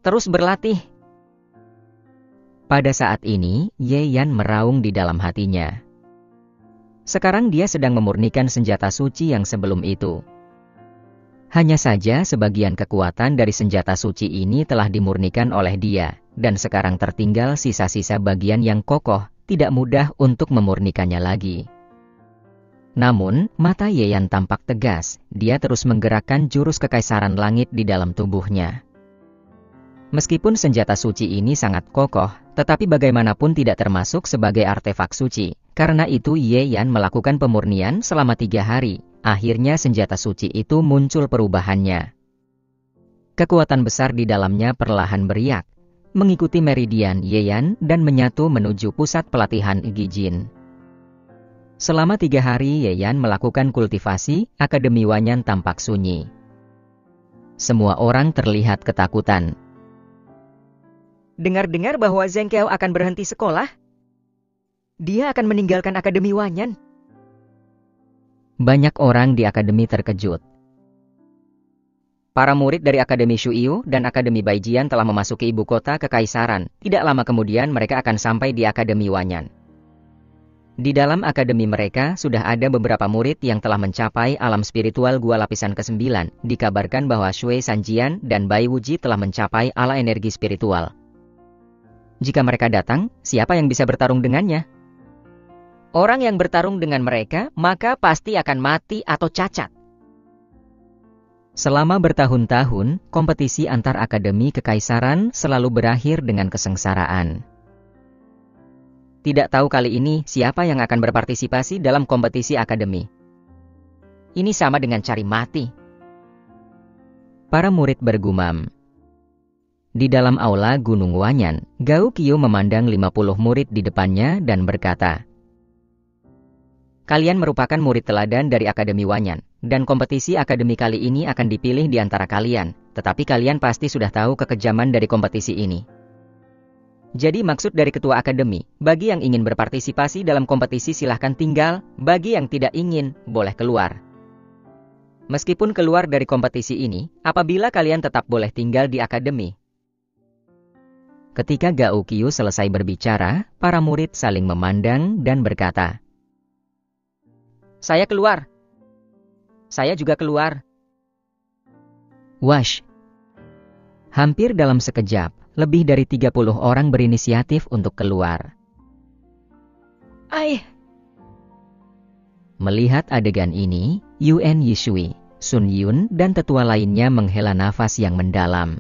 terus berlatih. Pada saat ini, Ye Yan meraung di dalam hatinya. Sekarang dia sedang memurnikan senjata suci yang sebelum itu. Hanya saja sebagian kekuatan dari senjata suci ini telah dimurnikan oleh dia, dan sekarang tertinggal sisa-sisa bagian yang kokoh, tidak mudah untuk memurnikannya lagi. Namun, mata Ye Yan tampak tegas, dia terus menggerakkan jurus kekaisaran langit di dalam tubuhnya. Meskipun senjata suci ini sangat kokoh, tetapi bagaimanapun tidak termasuk sebagai artefak suci. Karena itu Ye Yan melakukan pemurnian selama 3 hari. Akhirnya senjata suci itu muncul perubahannya. Kekuatan besar di dalamnya perlahan beriak, mengikuti meridian Ye Yan dan menyatu menuju pusat pelatihan Gijin. Selama 3 hari Ye Yan melakukan kultivasi, Akademi Wanyan tampak sunyi. Semua orang terlihat ketakutan. Dengar-dengar bahwa Zheng Qiao akan berhenti sekolah? Dia akan meninggalkan Akademi Wanyan. Banyak orang di akademi terkejut. Para murid dari Akademi Shuyu dan Akademi Baijian telah memasuki ibu kota kekaisaran. Tidak lama kemudian mereka akan sampai di Akademi Wanyan. Di dalam akademi mereka sudah ada beberapa murid yang telah mencapai alam spiritual gua lapisan ke-9. Dikabarkan bahwa Shui Sanjian dan Bai Wuji telah mencapai ala energi spiritual. Jika mereka datang, siapa yang bisa bertarung dengannya? Orang yang bertarung dengan mereka, maka pasti akan mati atau cacat. Selama bertahun-tahun, kompetisi antar akademi kekaisaran selalu berakhir dengan kesengsaraan. Tidak tahu kali ini siapa yang akan berpartisipasi dalam kompetisi akademi. Ini sama dengan cari mati. Para murid bergumam. Di dalam aula Gunung Wanyan, Gao Qiu memandang 50 murid di depannya dan berkata, "Kalian merupakan murid teladan dari Akademi Wanyan, dan kompetisi akademi kali ini akan dipilih di antara kalian, tetapi kalian pasti sudah tahu kekejaman dari kompetisi ini. Jadi maksud dari ketua akademi, bagi yang ingin berpartisipasi dalam kompetisi silahkan tinggal, bagi yang tidak ingin, boleh keluar. Meskipun keluar dari kompetisi ini, apabila kalian tetap boleh tinggal di akademi." Ketika Gao Qiu selesai berbicara, para murid saling memandang dan berkata, "Saya keluar." "Saya juga keluar." Wash. Hampir dalam sekejap, lebih dari 30 orang berinisiatif untuk keluar. Melihat adegan ini, Yuan Yishui, Sun Yun, dan tetua lainnya menghela nafas yang mendalam.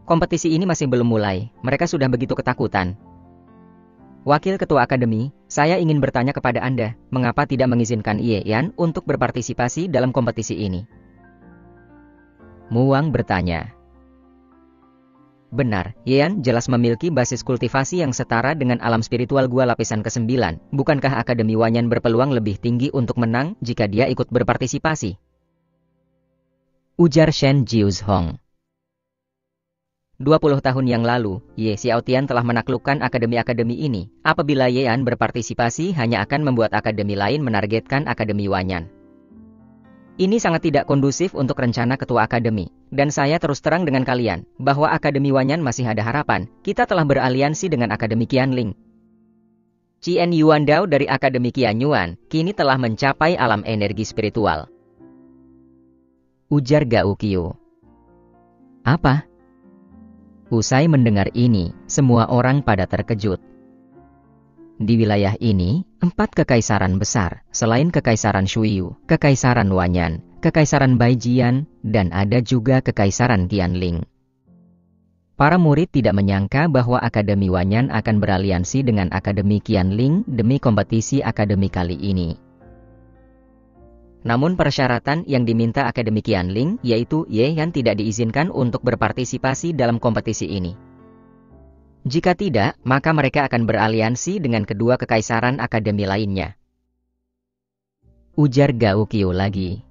Kompetisi ini masih belum mulai, mereka sudah begitu ketakutan. Wakil Ketua Akademi, saya ingin bertanya kepada Anda, mengapa tidak mengizinkan Ye Yan untuk berpartisipasi dalam kompetisi ini? Mu Wang bertanya. Benar, Ye Yan jelas memiliki basis kultivasi yang setara dengan alam spiritual gua lapisan ke-9. Bukankah Akademi Wanyan berpeluang lebih tinggi untuk menang jika dia ikut berpartisipasi? Ujar Shen Jiuzhong. 20 tahun yang lalu, Ye Xiaotian telah menaklukkan akademi-akademi ini. Apabila Ye Yan berpartisipasi hanya akan membuat akademi lain menargetkan Akademi Wanyan. Ini sangat tidak kondusif untuk rencana ketua akademi. Dan saya terus terang dengan kalian, bahwa Akademi Wanyan masih ada harapan. Kita telah beraliansi dengan Akademi Qianling. Qian Yuandao dari Akademi Qianyuan, kini telah mencapai alam energi spiritual. Ujar Gao Qiu. Apa? Usai mendengar ini, semua orang pada terkejut. Di wilayah ini, 4 kekaisaran besar, selain Kekaisaran Shuyu, Kekaisaran Wanyan, Kekaisaran Baijian, dan ada juga Kekaisaran Qianling. Para murid tidak menyangka bahwa Akademi Wanyan akan beraliansi dengan Akademi Qianling demi kompetisi akademi kali ini. Namun persyaratan yang diminta Akademi Qianling yaitu Ye Yan tidak diizinkan untuk berpartisipasi dalam kompetisi ini. Jika tidak, maka mereka akan beraliansi dengan kedua kekaisaran akademi lainnya. Ujar Gao Qiu lagi.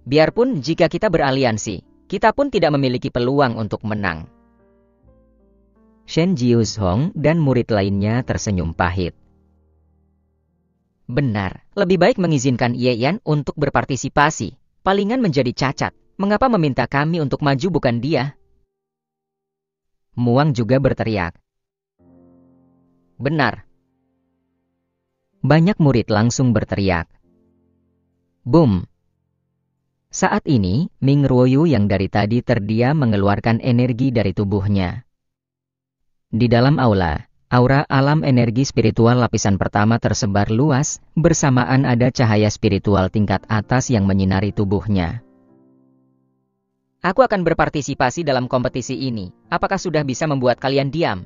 Biarpun jika kita beraliansi, kita pun tidak memiliki peluang untuk menang. Shen Jiuzhong dan murid lainnya tersenyum pahit. Benar, lebih baik mengizinkan Ye Yan untuk berpartisipasi. Palingan menjadi cacat, Mengapa meminta kami untuk maju bukan dia? Muang juga berteriak. Benar. Banyak murid langsung berteriak. Boom! Saat ini, Ming Ruoyu yang dari tadi terdiam mengeluarkan energi dari tubuhnya. Di dalam aula, aura alam energi spiritual lapisan pertama tersebar luas, bersamaan ada cahaya spiritual tingkat atas yang menyinari tubuhnya. Aku akan berpartisipasi dalam kompetisi ini. Apakah sudah bisa membuat kalian diam?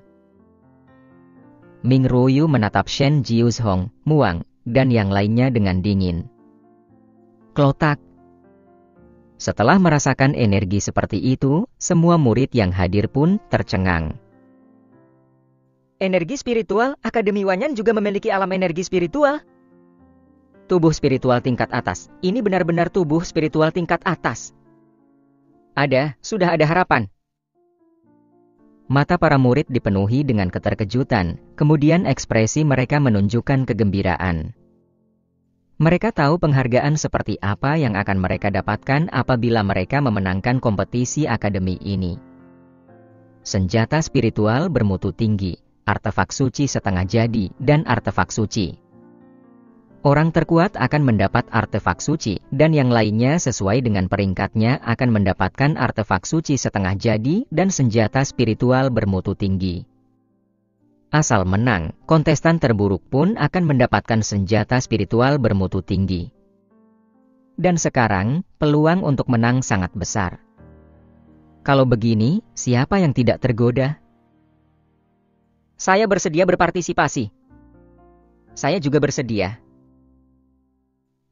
Ming Ruoyu menatap Shen Jiuzhong, Muang, dan yang lainnya dengan dingin. Klotak. Setelah merasakan energi seperti itu, semua murid yang hadir pun tercengang. Energi spiritual, Akademi Wanyan juga memiliki alam energi spiritual. Tubuh spiritual tingkat atas, ini benar-benar tubuh spiritual tingkat atas. Sudah ada harapan. Mata para murid dipenuhi dengan keterkejutan, kemudian ekspresi mereka menunjukkan kegembiraan. Mereka tahu penghargaan seperti apa yang akan mereka dapatkan apabila mereka memenangkan kompetisi akademi ini. Senjata spiritual bermutu tinggi, artefak suci setengah jadi, dan artefak suci. Orang terkuat akan mendapat artefak suci, dan yang lainnya sesuai dengan peringkatnya akan mendapatkan artefak suci setengah jadi dan senjata spiritual bermutu tinggi. Asal menang, kontestan terburuk pun akan mendapatkan senjata spiritual bermutu tinggi. Dan sekarang, peluang untuk menang sangat besar. Kalau begini, siapa yang tidak tergoda? Saya bersedia berpartisipasi. Saya juga bersedia.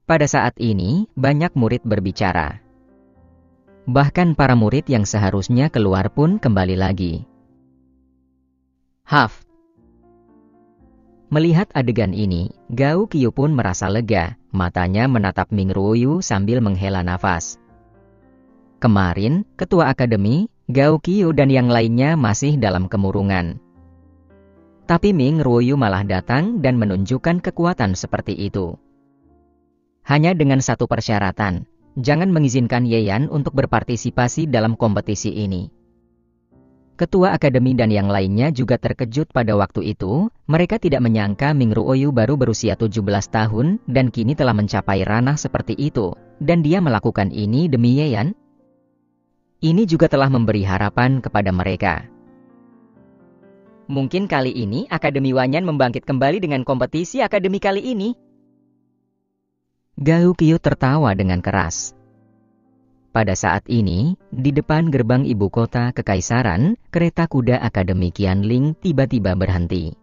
Pada saat ini, banyak murid berbicara. Bahkan para murid yang seharusnya keluar pun kembali lagi. Haf. Melihat adegan ini, Gao Qiu pun merasa lega, matanya menatap Ming Ruoyu sambil menghela nafas. Kemarin, ketua akademi, Gao Qiu dan yang lainnya masih dalam kemurungan. Tapi Ming Ruoyu malah datang dan menunjukkan kekuatan seperti itu. Hanya dengan satu persyaratan, jangan mengizinkan Ye Yan untuk berpartisipasi dalam kompetisi ini. Ketua akademi dan yang lainnya juga terkejut pada waktu itu, mereka tidak menyangka Ming Ruoyu baru berusia 17 tahun dan kini telah mencapai ranah seperti itu, dan dia melakukan ini demi Ye Yan. Ini juga telah memberi harapan kepada mereka. Mungkin kali ini Akademi Wanyan membangkit kembali dengan kompetisi akademi kali ini. Gao Qiu tertawa dengan keras. Pada saat ini, di depan gerbang ibu kota kekaisaran, kereta kuda Akademi Qianling tiba-tiba berhenti.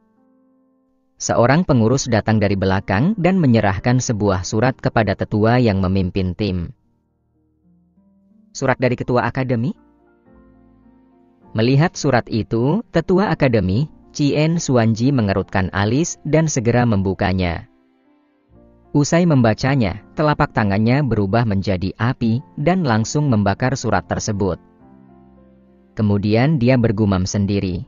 Seorang pengurus datang dari belakang dan menyerahkan sebuah surat kepada tetua yang memimpin tim. Surat dari ketua akademi? Melihat surat itu, tetua akademi, Chien Xuanji mengerutkan alis dan segera membukanya. Usai membacanya, telapak tangannya berubah menjadi api dan langsung membakar surat tersebut. Kemudian dia bergumam sendiri.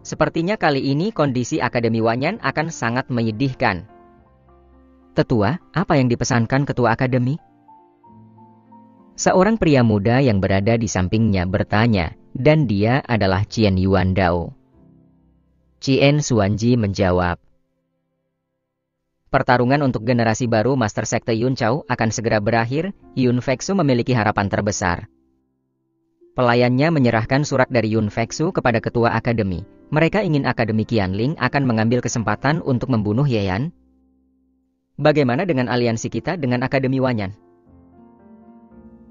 Sepertinya kali ini kondisi Akademi Wanyan akan sangat menyedihkan. Tetua, apa yang dipesankan ketua akademi? Seorang pria muda yang berada di sampingnya bertanya, dan dia adalah Qian Yuan Dao. Chien Xuanji menjawab. Pertarungan untuk generasi baru Master Sekte Yun Chao akan segera berakhir, Yun Fexu memiliki harapan terbesar. Pelayannya menyerahkan surat dari Yun Fexu kepada ketua akademi. Mereka ingin Akademi Qianling akan mengambil kesempatan untuk membunuh Ye Yan. Bagaimana dengan aliansi kita dengan Akademi Wanyan?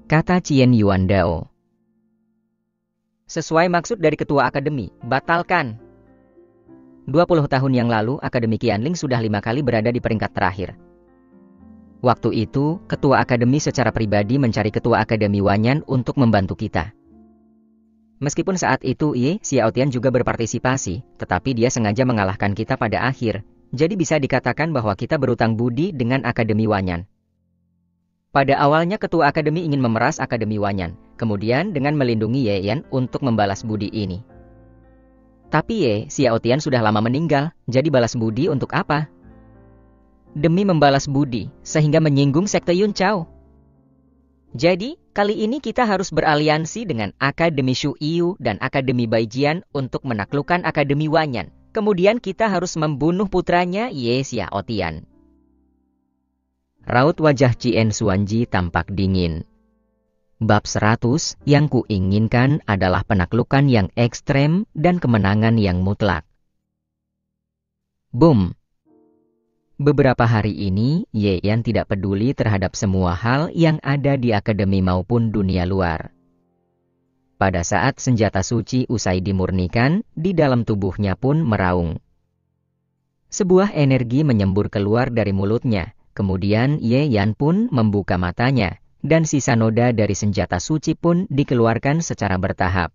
Kata Chien Yuan Dao. Sesuai maksud dari ketua akademi, batalkan. 20 tahun yang lalu, Akademi Qianling sudah 5 kali berada di peringkat terakhir. Waktu itu, ketua akademi secara pribadi mencari ketua Akademi Wanyan untuk membantu kita. Meskipun saat itu Ye Xiaotian juga berpartisipasi, tetapi dia sengaja mengalahkan kita pada akhir, jadi bisa dikatakan bahwa kita berutang budi dengan Akademi Wanyan. Pada awalnya ketua akademi ingin memeras Akademi Wanyan, kemudian dengan melindungi Ye Yan untuk membalas budi ini. Tapi Ye Xiaotian sudah lama meninggal, jadi balas budi untuk apa? Demi membalas budi, sehingga menyinggung Sekte Yun Chao. Jadi, kali ini kita harus beraliansi dengan Akademi Shu Yu dan Akademi Baijian untuk menaklukkan Akademi Wanyan. Kemudian kita harus membunuh putranya Ye Xiaotian. Raut wajah Cien Xuanji tampak dingin. Bab 100 yang kuinginkan adalah penaklukan yang ekstrem dan kemenangan yang mutlak. Boom! Beberapa hari ini, Ye Yan tidak peduli terhadap semua hal yang ada di akademi maupun dunia luar. Pada saat senjata suci usai dimurnikan, di dalam tubuhnya pun meraung. Sebuah energi menyembur keluar dari mulutnya, kemudian Ye Yan pun membuka matanya, dan sisa noda dari senjata suci pun dikeluarkan secara bertahap.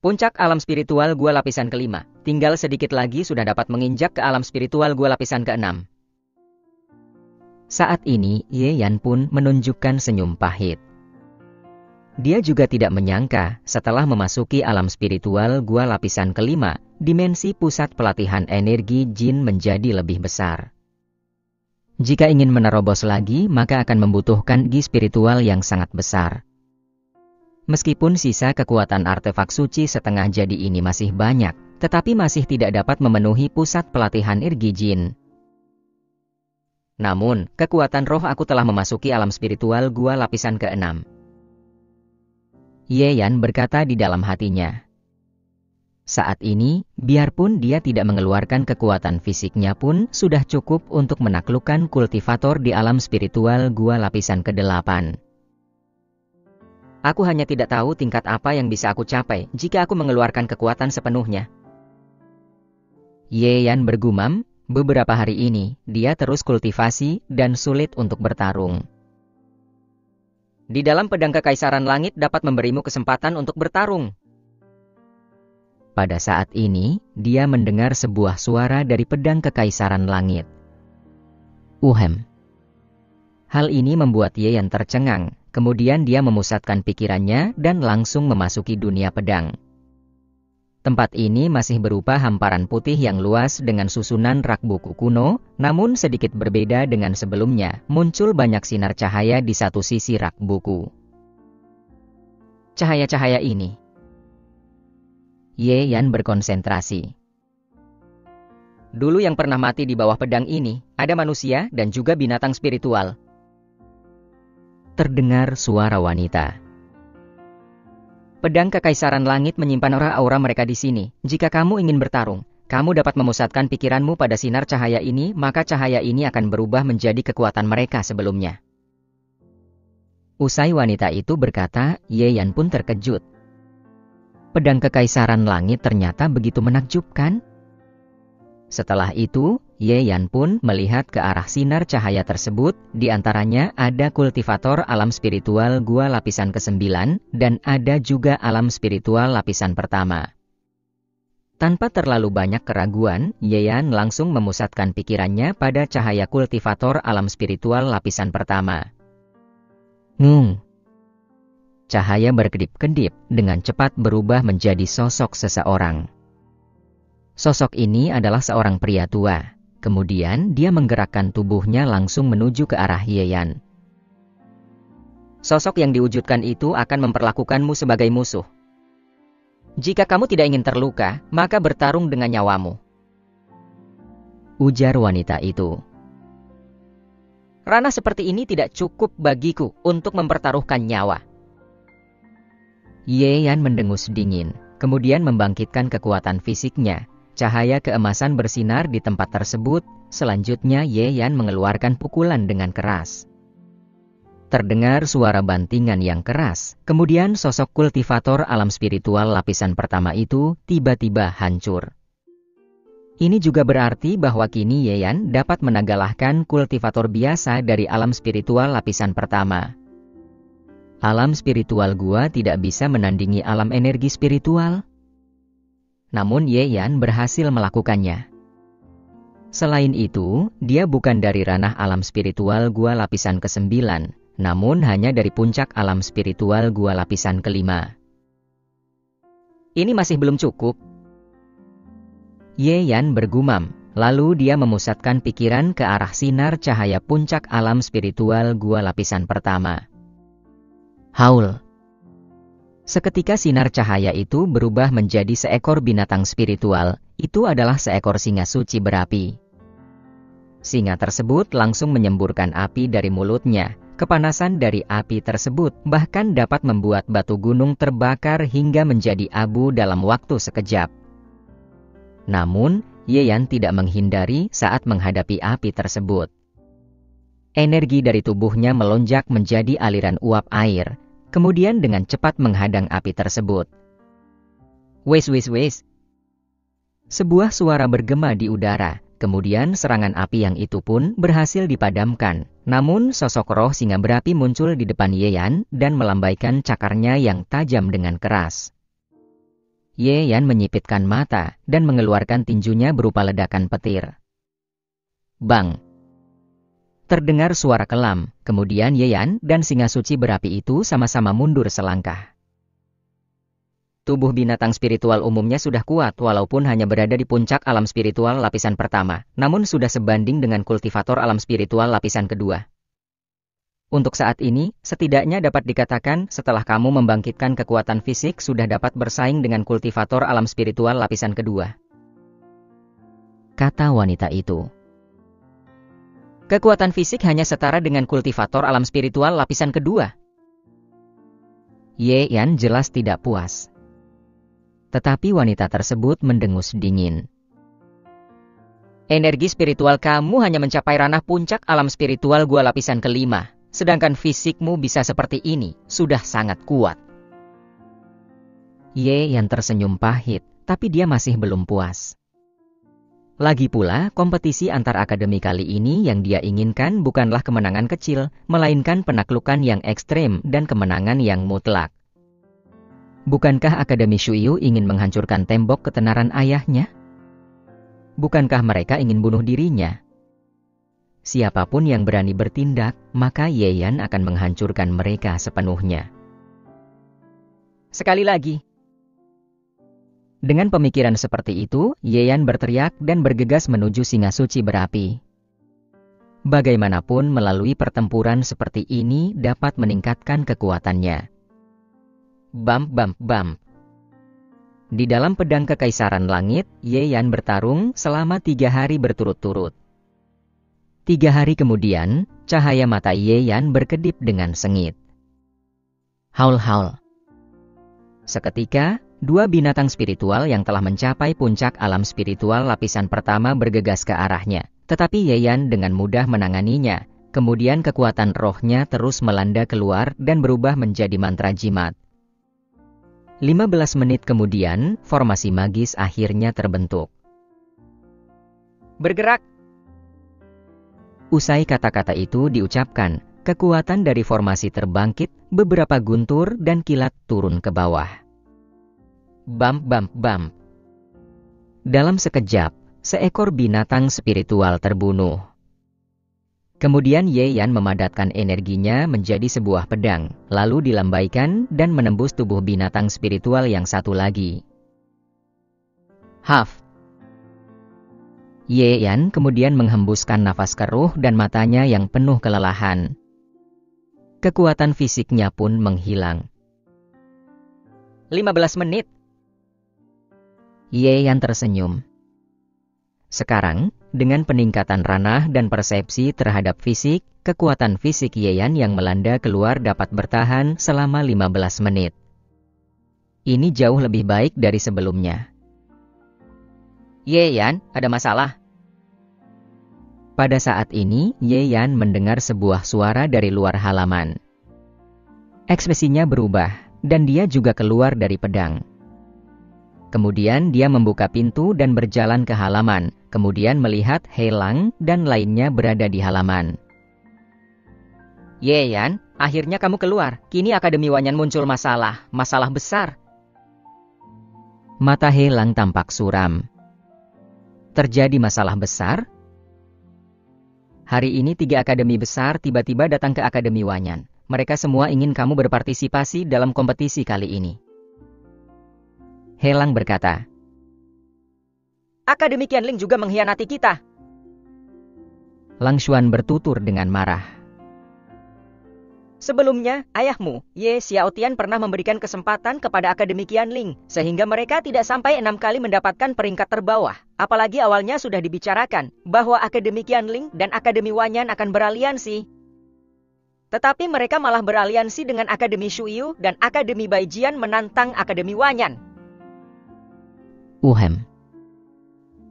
Puncak alam spiritual gua lapisan kelima. Tinggal sedikit lagi sudah dapat menginjak ke alam spiritual gua lapisan keenam. Saat ini, Ye Yan pun menunjukkan senyum pahit. Dia juga tidak menyangka, setelah memasuki alam spiritual gua lapisan kelima, dimensi pusat pelatihan energi jin menjadi lebih besar. Jika ingin menerobos lagi, maka akan membutuhkan gi spiritual yang sangat besar. Meskipun sisa kekuatan artefak suci setengah jadi ini masih banyak, tetapi masih tidak dapat memenuhi pusat pelatihan energi jin. Namun, kekuatan roh aku telah memasuki alam spiritual gua lapisan keenam. Ye Yan berkata di dalam hatinya. Saat ini, biarpun dia tidak mengeluarkan kekuatan fisiknya pun sudah cukup untuk menaklukkan kultivator di alam spiritual gua lapisan ke-8. Aku hanya tidak tahu tingkat apa yang bisa aku capai jika aku mengeluarkan kekuatan sepenuhnya. Ye Yan bergumam, beberapa hari ini, dia terus kultivasi dan sulit untuk bertarung. Di dalam pedang Kekaisaran Langit dapat memberimu kesempatan untuk bertarung. Pada saat ini, dia mendengar sebuah suara dari pedang Kekaisaran Langit. Uhem. Hal ini membuat Ye Yan tercengang. Kemudian dia memusatkan pikirannya dan langsung memasuki dunia pedang. Tempat ini masih berupa hamparan putih yang luas dengan susunan rak buku kuno, namun sedikit berbeda dengan sebelumnya, muncul banyak sinar cahaya di satu sisi rak buku. Cahaya-cahaya ini. Ye Yan berkonsentrasi. Dulu yang pernah mati di bawah pedang ini, ada manusia dan juga binatang spiritual. Terdengar suara wanita. Pedang Kekaisaran Langit menyimpan aura-aura mereka di sini. Jika kamu ingin bertarung, kamu dapat memusatkan pikiranmu pada sinar cahaya ini, maka cahaya ini akan berubah menjadi kekuatan mereka sebelumnya. Usai wanita itu berkata, Ye Yan pun terkejut. Pedang Kekaisaran Langit ternyata begitu menakjubkan. Setelah itu, Ye Yan pun melihat ke arah sinar cahaya tersebut, di antaranya ada kultivator alam spiritual gua lapisan ke-9, dan ada juga alam spiritual lapisan pertama. Tanpa terlalu banyak keraguan, Ye Yan langsung memusatkan pikirannya pada cahaya kultivator alam spiritual lapisan pertama. Cahaya berkedip-kedip, dengan cepat berubah menjadi sosok seseorang. Sosok ini adalah seorang pria tua. Kemudian dia menggerakkan tubuhnya langsung menuju ke arah Ye Yan. Sosok yang diwujudkan itu akan memperlakukanmu sebagai musuh. Jika kamu tidak ingin terluka, maka bertarung dengan nyawamu. Ujar wanita itu. Ranah seperti ini tidak cukup bagiku untuk mempertaruhkan nyawa. Ye Yan mendengus dingin, kemudian membangkitkan kekuatan fisiknya. Cahaya keemasan bersinar di tempat tersebut, selanjutnya Ye Yan mengeluarkan pukulan dengan keras. Terdengar suara bantingan yang keras, kemudian sosok kultivator alam spiritual lapisan pertama itu tiba-tiba hancur. Ini juga berarti bahwa kini Ye Yan dapat menagalahkan kultivator biasa dari alam spiritual lapisan pertama. Alam spiritual gua tidak bisa menandingi alam energi spiritual. Namun Ye Yan berhasil melakukannya. Selain itu, dia bukan dari ranah alam spiritual gua lapisan ke-9, namun hanya dari puncak alam spiritual gua lapisan ke-5. Ini masih belum cukup. Ye Yan bergumam, Lalu dia memusatkan pikiran ke arah sinar cahaya puncak alam spiritual gua lapisan pertama. Haul. Seketika sinar cahaya itu berubah menjadi seekor binatang spiritual, itu adalah seekor singa suci berapi. Singa tersebut langsung menyemburkan api dari mulutnya. Kepanasan dari api tersebut bahkan dapat membuat batu gunung terbakar hingga menjadi abu dalam waktu sekejap. Namun, Ye Yan tidak menghindari saat menghadapi api tersebut. Energi dari tubuhnya melonjak menjadi aliran uap air, kemudian dengan cepat menghadang api tersebut. Wes wes wes. Sebuah suara bergema di udara. Kemudian serangan api yang itu pun berhasil dipadamkan. Namun sosok roh singa berapi muncul di depan Ye Yan dan melambaikan cakarnya yang tajam dengan keras. Ye Yan menyipitkan mata dan mengeluarkan tinjunya berupa ledakan petir. Bang! Terdengar suara kelam, kemudian Ye Yan dan singa suci berapi itu sama-sama mundur selangkah. Tubuh binatang spiritual umumnya sudah kuat walaupun hanya berada di puncak alam spiritual lapisan pertama, namun sudah sebanding dengan kultivator alam spiritual lapisan kedua. Untuk saat ini, setidaknya dapat dikatakan setelah kamu membangkitkan kekuatan fisik sudah dapat bersaing dengan kultivator alam spiritual lapisan kedua. Kata wanita itu. Kekuatan fisik hanya setara dengan kultivator alam spiritual lapisan kedua. Ye Yan jelas tidak puas. Tetapi wanita tersebut mendengus dingin. Energi spiritual kamu hanya mencapai ranah puncak alam spiritual gua lapisan kelima, sedangkan fisikmu bisa seperti ini, sudah sangat kuat. Ye Yan tersenyum pahit, tapi dia masih belum puas. Lagi pula, kompetisi antar akademi kali ini yang dia inginkan bukanlah kemenangan kecil, melainkan penaklukan yang ekstrem dan kemenangan yang mutlak. Bukankah Akademi Shuyu ingin menghancurkan tembok ketenaran ayahnya? Bukankah mereka ingin bunuh dirinya? Siapapun yang berani bertindak, maka Ye Yan akan menghancurkan mereka sepenuhnya. Sekali lagi. Dengan pemikiran seperti itu, Ye Yan berteriak dan bergegas menuju singa suci berapi. Bagaimanapun melalui pertempuran seperti ini dapat meningkatkan kekuatannya. Bam bam bam. Di dalam pedang kekaisaran langit, Ye Yan bertarung selama 3 hari berturut-turut. 3 hari kemudian, cahaya mata Ye Yan berkedip dengan sengit. Haul-haul. Seketika, 2 binatang spiritual yang telah mencapai puncak alam spiritual lapisan pertama bergegas ke arahnya. Tetapi Ye Yan dengan mudah menanganinya. Kemudian kekuatan rohnya terus melanda keluar dan berubah menjadi mantra jimat. 15 menit kemudian, formasi magis akhirnya terbentuk. Bergerak! Usai kata-kata itu diucapkan, kekuatan dari formasi terbangkit, beberapa guntur dan kilat turun ke bawah. Bam bam bam. Dalam sekejap, seekor binatang spiritual terbunuh. Kemudian Ye Yan memadatkan energinya menjadi sebuah pedang, lalu dilambaikan dan menembus tubuh binatang spiritual yang satu lagi. Haf! Ye Yan kemudian menghembuskan nafas keruh dan matanya yang penuh kelelahan. Kekuatan fisiknya pun menghilang. 15 menit. Ye Yan tersenyum. Sekarang, dengan peningkatan ranah dan persepsi terhadap fisik, kekuatan fisik Ye Yan yang melanda keluar dapat bertahan selama 15 menit. Ini jauh lebih baik dari sebelumnya. Ye Yan, ada masalah? Pada saat ini, Ye Yan mendengar sebuah suara dari luar halaman. Ekspresinya berubah, dan dia juga keluar dari pedang. Kemudian dia membuka pintu dan berjalan ke halaman, kemudian melihat He Lang dan lainnya berada di halaman. Ye Yan, akhirnya kamu keluar. Kini Akademi Wanyan muncul masalah besar. Mata He Lang tampak suram. Terjadi masalah besar? Hari ini 3 akademi besar tiba-tiba datang ke Akademi Wanyan. Mereka semua ingin kamu berpartisipasi dalam kompetisi kali ini. He Lang berkata. Akademi Qianling juga mengkhianati kita. Lang Xuan bertutur dengan marah. Sebelumnya, ayahmu, Ye Xiaotian pernah memberikan kesempatan kepada Akademi Qianling, sehingga mereka tidak sampai 6 kali mendapatkan peringkat terbawah. Apalagi awalnya sudah dibicarakan bahwa Akademi Qianling dan Akademi Wanyan akan beraliansi. Tetapi mereka malah beraliansi dengan Akademi Shuyu dan Akademi Baijian menantang Akademi Wanyan.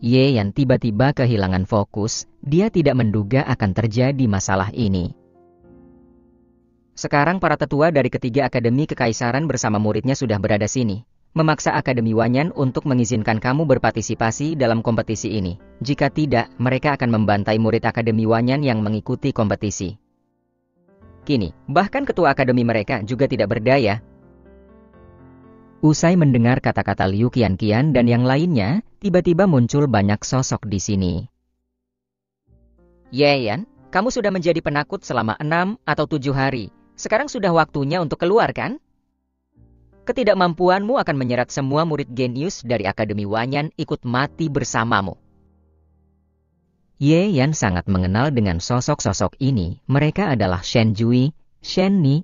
Ye Yan tiba-tiba kehilangan fokus, dia tidak menduga akan terjadi masalah ini. Sekarang para tetua dari ketiga akademi kekaisaran bersama muridnya sudah berada sini, memaksa Akademi Wanyan untuk mengizinkan kamu berpartisipasi dalam kompetisi ini. Jika tidak, mereka akan membantai murid Akademi Wanyan yang mengikuti kompetisi. Kini, bahkan ketua akademi mereka juga tidak berdaya. Usai mendengar kata-kata Liu Qianqian dan yang lainnya, tiba-tiba muncul banyak sosok di sini. Ye Yan, kamu sudah menjadi penakut selama 6 atau 7 hari. Sekarang sudah waktunya untuk keluar, kan? Ketidakmampuanmu akan menyeret semua murid genius dari Akademi Wanyan ikut mati bersamamu. Ye Yan sangat mengenal dengan sosok-sosok ini. Mereka adalah Shen Jui, Shen Ni,